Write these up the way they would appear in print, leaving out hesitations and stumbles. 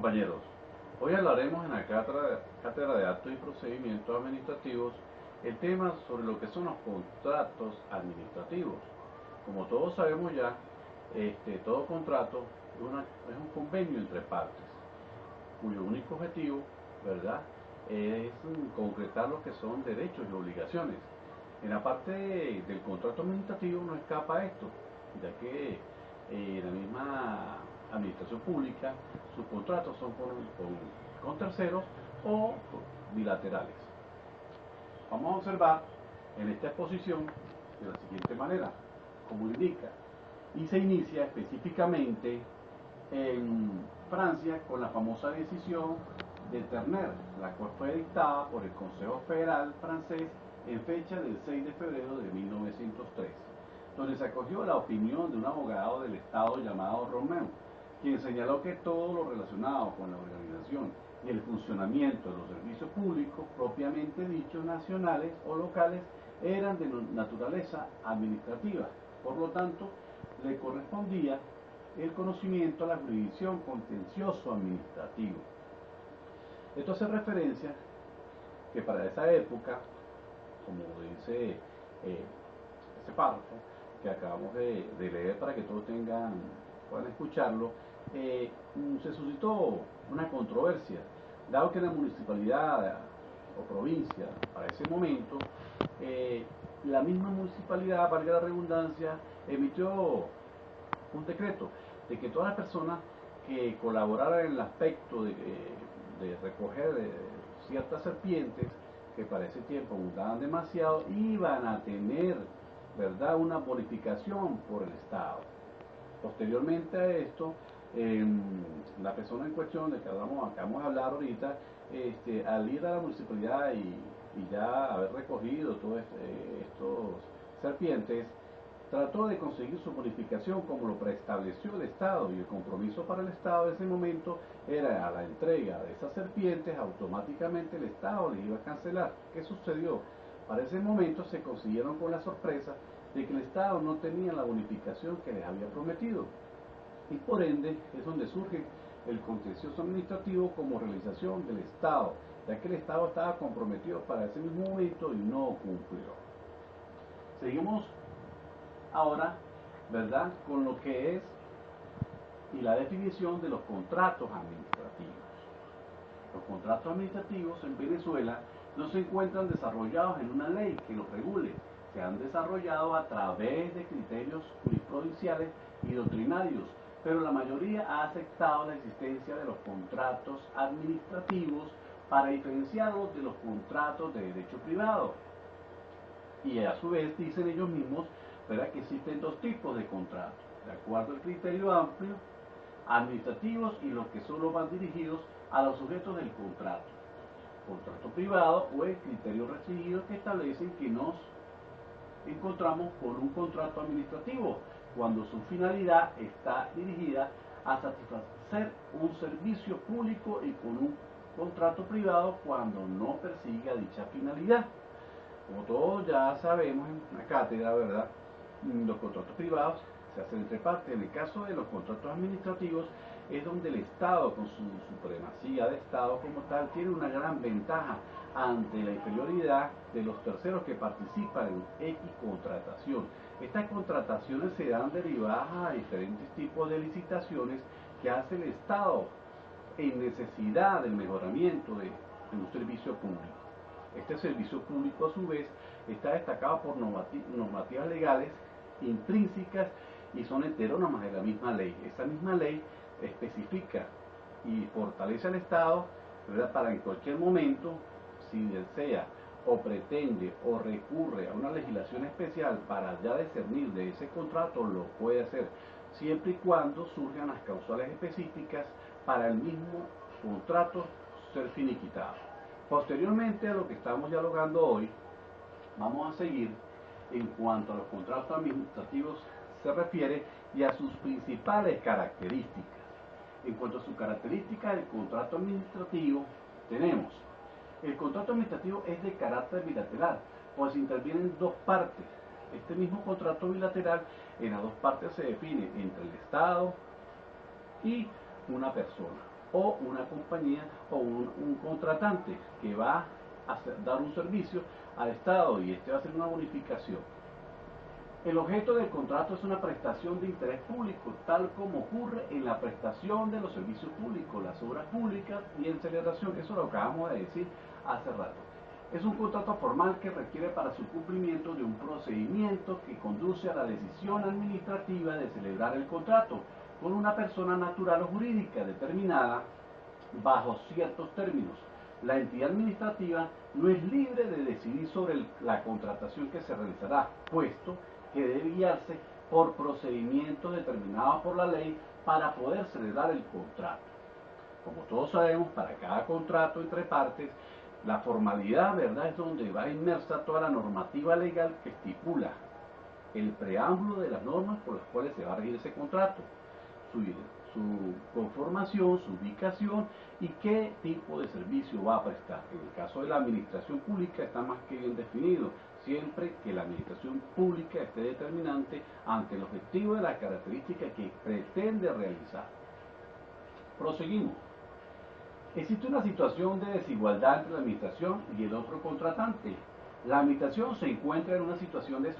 Compañeros, hoy hablaremos en la cátedra de actos y procedimientos administrativos el tema sobre lo que son los contratos administrativos. Como todos sabemos ya, todo contrato es un convenio entre partes, cuyo único objetivo, ¿verdad?, es concretar lo que son derechos y obligaciones. En la parte del contrato administrativo no escapa esto, ya que la misma administración pública, sus contratos son con terceros o bilaterales. Vamos a observar en esta exposición de la siguiente manera, como indica, y se inicia específicamente en Francia con la famosa decisión de Terner, la cual fue dictada por el Consejo Federal francés en fecha del 6 de febrero de 1903, donde se acogió la opinión de un abogado del Estado llamado Romain, quien señaló que todo lo relacionado con la organización y el funcionamiento de los servicios públicos propiamente dichos, nacionales o locales, eran de naturaleza administrativa. Por lo tanto, le correspondía el conocimiento a la jurisdicción contencioso administrativo. Esto hace referencia que para esa época, como dice ese párrafo que acabamos de leer para que todos puedan escucharlo, se suscitó una controversia, dado que la municipalidad o provincia para ese momento, la misma municipalidad, valga la redundancia, emitió un decreto de que todas las personas que colaboraran en el aspecto de recoger ciertas serpientes, que para ese tiempo abundaban demasiado, iban a tener, ¿verdad?, una bonificación por el Estado. Posteriormente a esto, la persona en cuestión de que acabamos de hablar ahorita, al ir a la municipalidad y ya haber recogido todos estos serpientes, trató de conseguir su bonificación como lo preestableció el Estado, y el compromiso para el Estado en ese momento era a la entrega de esas serpientes, automáticamente el Estado les iba a cancelar. ¿Qué sucedió? Para ese momento se consiguieron con la sorpresa de que el Estado no tenía la bonificación que les había prometido, y por ende es donde surge el contencioso administrativo como realización del Estado, ya que el Estado estaba comprometido para ese mismo momento y no cumplió. Seguimos ahora, ¿verdad?, con lo que es y la definición de los contratos administrativos. Los contratos administrativos en Venezuela no se encuentran desarrollados en una ley que los regule, se han desarrollado a través de criterios jurisprudenciales y doctrinarios, pero la mayoría ha aceptado la existencia de los contratos administrativos para diferenciarlos de los contratos de derecho privado. Y a su vez dicen ellos mismos, ¿verdad?, que existen dos tipos de contratos, de acuerdo al criterio amplio, administrativos y los que solo van dirigidos a los sujetos del contrato privado, o el criterio restringido, que establecen que nos encontramos con un contrato administrativo cuando su finalidad está dirigida a satisfacer un servicio público, y con un contrato privado cuando no persigue dicha finalidad. Como todos ya sabemos en la cátedra, ¿verdad?, los contratos privados se hacen entre partes. En el caso de los contratos administrativos es donde el Estado, con su supremacía de Estado como tal, tiene una gran ventaja ante la inferioridad de los terceros que participan en X contratación. Estas contrataciones se dan derivadas a diferentes tipos de licitaciones que hace el Estado en necesidad del mejoramiento de un servicio público. Este servicio público, a su vez, está destacado por normativas legales intrínsecas y son heterónomas de la misma ley. Esa misma ley especifica y fortalece al Estado, ¿verdad?, para en cualquier momento, si desea o pretende o recurre a una legislación especial para ya discernir de ese contrato, lo puede hacer, siempre y cuando surjan las causales específicas para el mismo contrato ser finiquitado. Posteriormente a lo que estamos dialogando hoy, vamos a seguir en cuanto a los contratos administrativos se refiere y a sus principales características. En cuanto a sus características del contrato administrativo, tenemos: el contrato administrativo es de carácter bilateral, pues intervienen dos partes. Este mismo contrato bilateral en las dos partes se define entre el Estado y una persona. o una compañía o un contratante que va a dar un servicio al Estado y este va a hacer una bonificación. El objeto del contrato es una prestación de interés público, tal como ocurre en la prestación de los servicios públicos, las obras públicas y en celebración. Eso lo acabamos de decir hace rato. Es un contrato formal que requiere para su cumplimiento de un procedimiento que conduce a la decisión administrativa de celebrar el contrato con una persona natural o jurídica determinada bajo ciertos términos. La entidad administrativa no es libre de decidir sobre la contratación que se realizará, puesto que debe guiarse por procedimientos determinados por la ley para poder celebrar el contrato. Como todos sabemos, para cada contrato entre partes, la formalidad, ¿verdad?, es donde va inmersa toda la normativa legal que estipula el preámbulo de las normas por las cuales se va a regir ese contrato, su conformación, su ubicación y qué tipo de servicio va a prestar. En el caso de la administración pública está más que bien definido, siempre que la administración pública esté determinante ante el objetivo de la característica que pretende realizar. Proseguimos. Existe una situación de desigualdad entre la administración y el otro contratante. La administración se encuentra en una situación de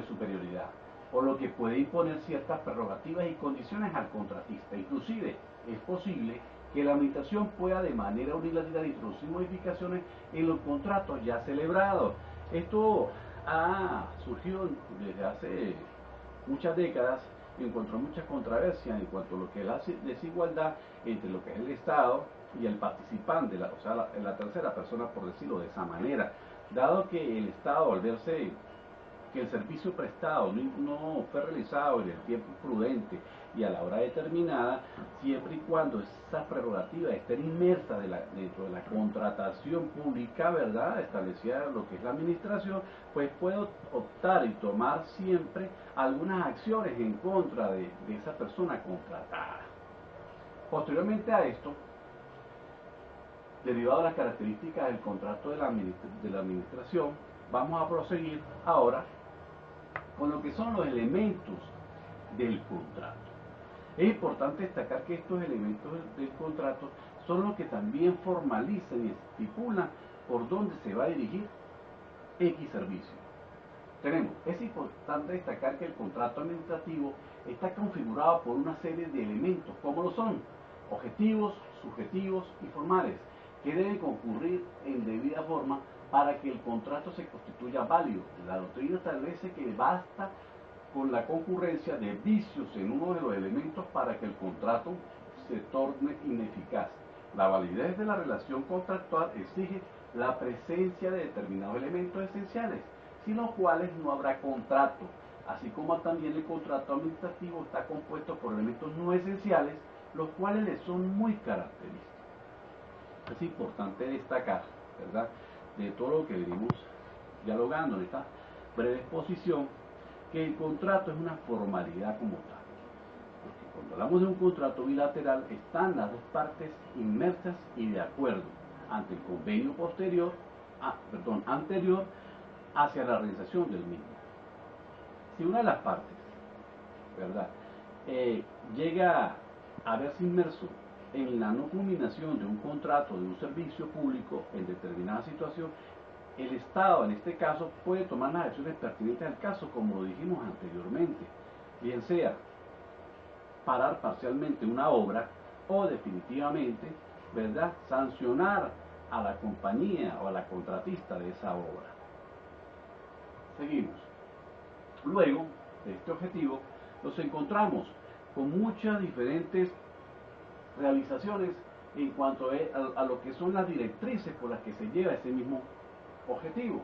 superioridad, por lo que puede imponer ciertas prerrogativas y condiciones al contratista. Inclusive es posible que la administración pueda de manera unilateral introducir modificaciones en los contratos ya celebrados. Esto ha surgido desde hace muchas décadas, encontró muchas controversias en cuanto a lo que es la desigualdad entre lo que es el Estado y el participante, o sea, la tercera persona, por decirlo de esa manera, dado que el Estado, al verse que el servicio prestado no fue realizado en el tiempo prudente y a la hora determinada, siempre y cuando esas prerrogativas estén inmersas dentro de la contratación pública, ¿verdad?, establecida lo que es la administración, pues puede optar y tomar siempre algunas acciones en contra de esa persona contratada. Posteriormente a esto, derivado de las características del contrato de la administración, vamos a proseguir ahora con lo que son los elementos del contrato. Es importante destacar que estos elementos del contrato son los que también formalizan y estipulan por dónde se va a dirigir X servicio. Es importante destacar que el contrato administrativo está configurado por una serie de elementos, como lo son objetivos, subjetivos y formales, que deben concurrir en debida forma para que el contrato se constituya válido. La doctrina establece que basta con la concurrencia de vicios en uno de los elementos para que el contrato se torne ineficaz. La validez de la relación contractual exige la presencia de determinados elementos esenciales, sin los cuales no habrá contrato, así como también el contrato administrativo está compuesto por elementos no esenciales, los cuales le son muy característicos. Es importante destacar, ¿verdad?, de todo lo que venimos dialogando en esta breve exposición, que el contrato es una formalidad como tal. Porque cuando hablamos de un contrato bilateral, están las dos partes inmersas y de acuerdo ante el convenio anterior hacia la realización del mismo. Si una de las partes, ¿verdad?, llega a verse inmerso en la no culminación de un contrato de un servicio público en determinada situación, el Estado, en este caso, puede tomar las acciones pertinentes al caso, como lo dijimos anteriormente, bien sea parar parcialmente una obra o definitivamente, ¿verdad?, sancionar a la compañía o a la contratista de esa obra. Seguimos. Luego de este objetivo, nos encontramos con muchas diferentes realizaciones en cuanto a lo que son las directrices por las que se lleva ese mismo objetivo.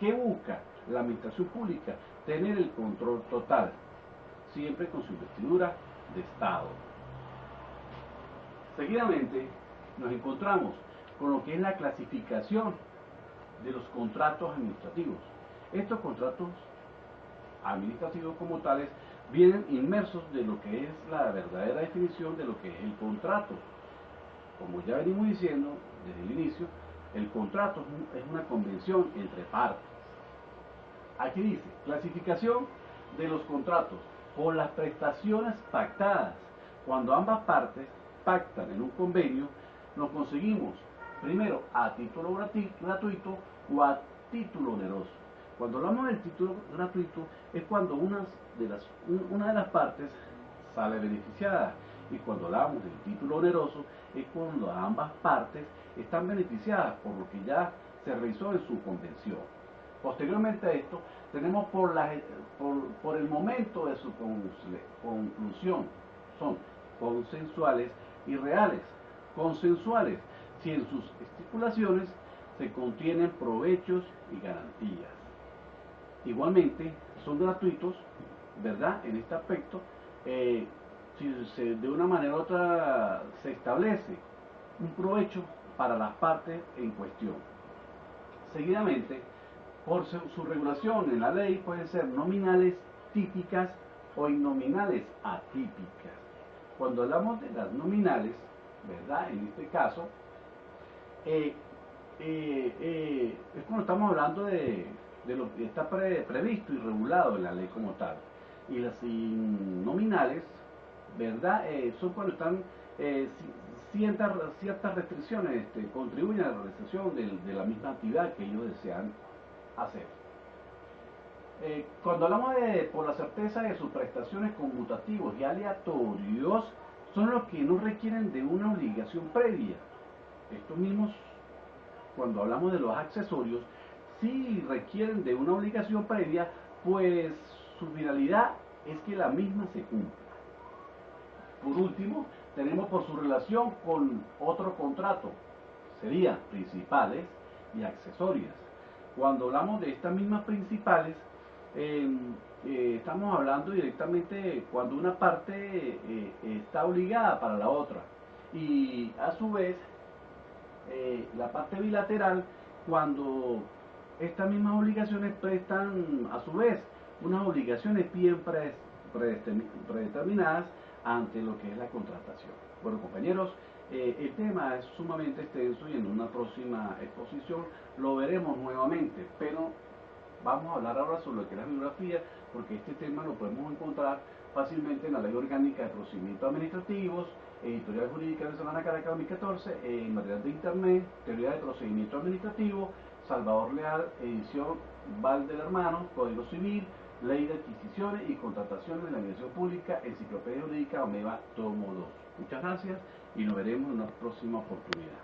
¿Qué busca la administración pública? Tener el control total, siempre con su investidura de Estado. Seguidamente nos encontramos con lo que es la clasificación de los contratos administrativos. Estos contratos administrativos como tales vienen inmersos de lo que es la verdadera definición de lo que es el contrato. Como ya venimos diciendo desde el inicio, el contrato es una convención entre partes. Aquí dice, clasificación de los contratos por las prestaciones pactadas, cuando ambas partes pactan en un convenio, lo conseguimos primero a título gratuito o a título oneroso. Cuando hablamos del título gratuito es cuando una de las partes sale beneficiada, y cuando hablamos del título oneroso es cuando ambas partes están beneficiadas por lo que ya se realizó en su convención. Posteriormente a esto tenemos por el momento de su conclusión, son consensuales y reales. Consensuales si en sus estipulaciones se contienen provechos y garantías. Igualmente son gratuitos, ¿verdad? En este aspecto, si de una manera u otra se establece un provecho para las partes en cuestión. Seguidamente, por su regulación en la ley, pueden ser nominales típicas o innominales atípicas. Cuando hablamos de las nominales, ¿verdad? En este caso, es cuando estamos hablando de lo que está previsto y regulado en la ley como tal. Y las nominales, ¿verdad? Son cuando están ciertas restricciones contribuyen a la realización de la misma actividad que ellos desean hacer. Cuando hablamos de por la certeza de sus prestaciones conmutativos y aleatorios, son los que no requieren de una obligación previa. Estos mismos, cuando hablamos de los accesorios, sí requieren de una obligación previa, pues su finalidad es que la misma se cumpla. Por último, tenemos por su relación con otro contrato, serían principales y accesorias. Cuando hablamos de estas mismas principales, estamos hablando directamente cuando una parte está obligada para la otra, y a su vez la parte bilateral cuando estas mismas obligaciones prestan a su vez unas obligaciones bien predeterminadas ante lo que es la contratación. Bueno, compañeros, el tema es sumamente extenso y en una próxima exposición lo veremos nuevamente, pero vamos a hablar ahora sobre lo que es la bibliografía, porque este tema lo podemos encontrar fácilmente en la Ley Orgánica de Procedimientos Administrativos, Editorial Jurídica Venezolana Caracas 2014, en material de Internet, Teoría de Procedimiento Administrativo, Salvador Leal, edición Valder Hermanos, Código Civil, Ley de Adquisiciones y Contrataciones de la Administración Pública, Enciclopedia Jurídica Omeva, tomo 2. Muchas gracias y nos veremos en una próxima oportunidad.